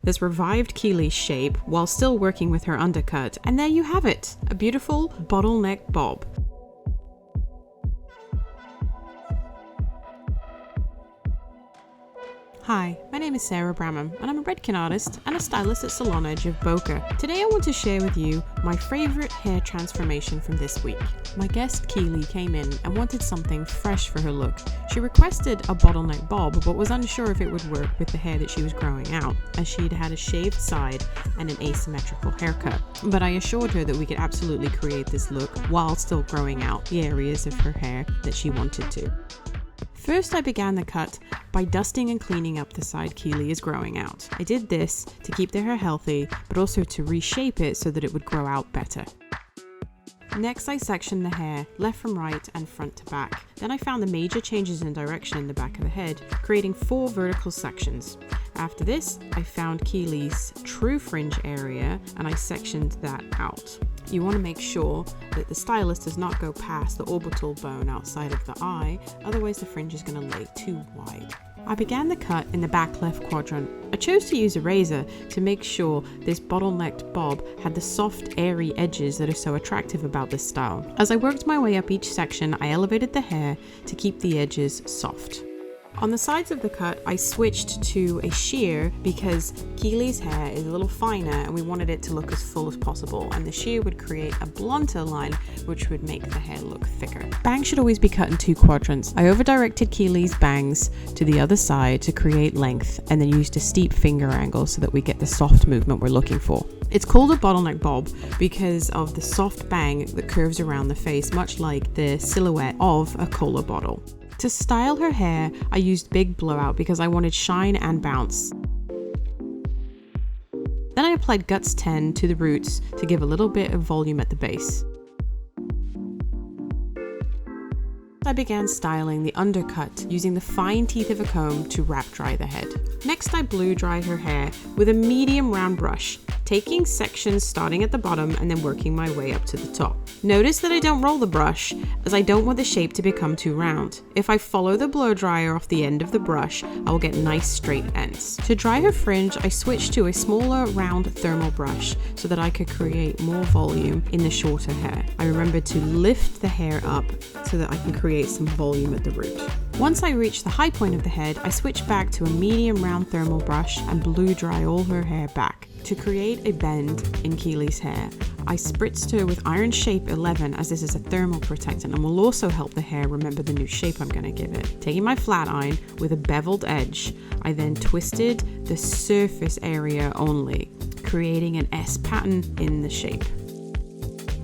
that's revived Keely's shape while still working with her undercut. And there you have it, a beautiful bottleneck bob. Hi, my name is Sarah Bramham, and I'm a Redken artist and a stylist at Salon Edge of Boca. Today I want to share with you my favorite hair transformation from this week. My guest Keely came in and wanted something fresh for her look. She requested a bottleneck bob, but was unsure if it would work with the hair that she was growing out, as she'd had a shaved side and an asymmetrical haircut. But I assured her that we could absolutely create this look while still growing out the areas of her hair that she wanted to. First, I began the cut by dusting and cleaning up the side Keely is growing out. I did this to keep the hair healthy, but also to reshape it so that it would grow out better. Next, I sectioned the hair left from right and front to back. Then I found the major changes in direction in the back of the head, creating 4 vertical sections. After this, I found Keely's true fringe area and I sectioned that out. You want to make sure that the stylist does not go past the orbital bone outside of the eye, otherwise the fringe is going to lay too wide. I began the cut in the back left quadrant. I chose to use a razor to make sure this bottlenecked bob had the soft, airy edges that are so attractive about this style. As I worked my way up each section, I elevated the hair to keep the edges soft. On the sides of the cut, I switched to a shear because Keely's hair is a little finer and we wanted it to look as full as possible, and the shear would create a blunter line which would make the hair look thicker. Bangs should always be cut in 2 quadrants. I over-directed Keely's bangs to the other side to create length and then used a steep finger angle so that we get the soft movement we're looking for. It's called a bottleneck bob because of the soft bang that curves around the face, much like the silhouette of a cola bottle. To style her hair, I used big blowout because I wanted shine and bounce. Then I applied Guts 10 to the roots to give a little bit of volume at the base. I began styling the undercut using the fine teeth of a comb to wrap dry the head. Next, I blew dry her hair with a medium round brush, taking sections starting at the bottom and then working my way up to the top. Notice that I don't roll the brush, as I don't want the shape to become too round. If I follow the blow dryer off the end of the brush, I will get nice straight ends. To dry her fringe, I switched to a smaller round thermal brush so that I could create more volume in the shorter hair. I remembered to lift the hair up so that I can create some volume at the root. Once I reached the high point of the head, I switched back to a medium round thermal brush and blew dry all her hair back. To create a bend in Keely's hair, I spritzed her with Iron Shape 11, as this is a thermal protectant and will also help the hair remember the new shape I'm going to give it. Taking my flat iron with a beveled edge, I then twisted the surface area only, creating an S pattern in the shape.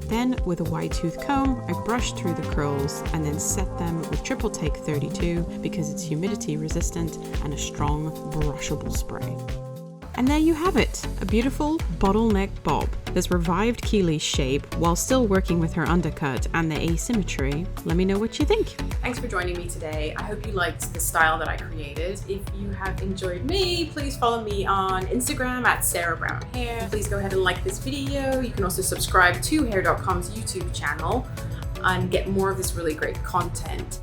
Then, with a wide tooth comb, I brushed through the curls and then set them with Triple Take 32 because it's humidity resistant and a strong brushable spray. And there you have it, a beautiful bottleneck bob that's revived Keely's shape while still working with her undercut and the asymmetry. Let me know what you think. Thanks for joining me today. I hope you liked the style that I created. If you have enjoyed me, please follow me on Instagram at Sarah Brown Hair. Please go ahead and like this video. You can also subscribe to Hair.com's YouTube channel and get more of this really great content.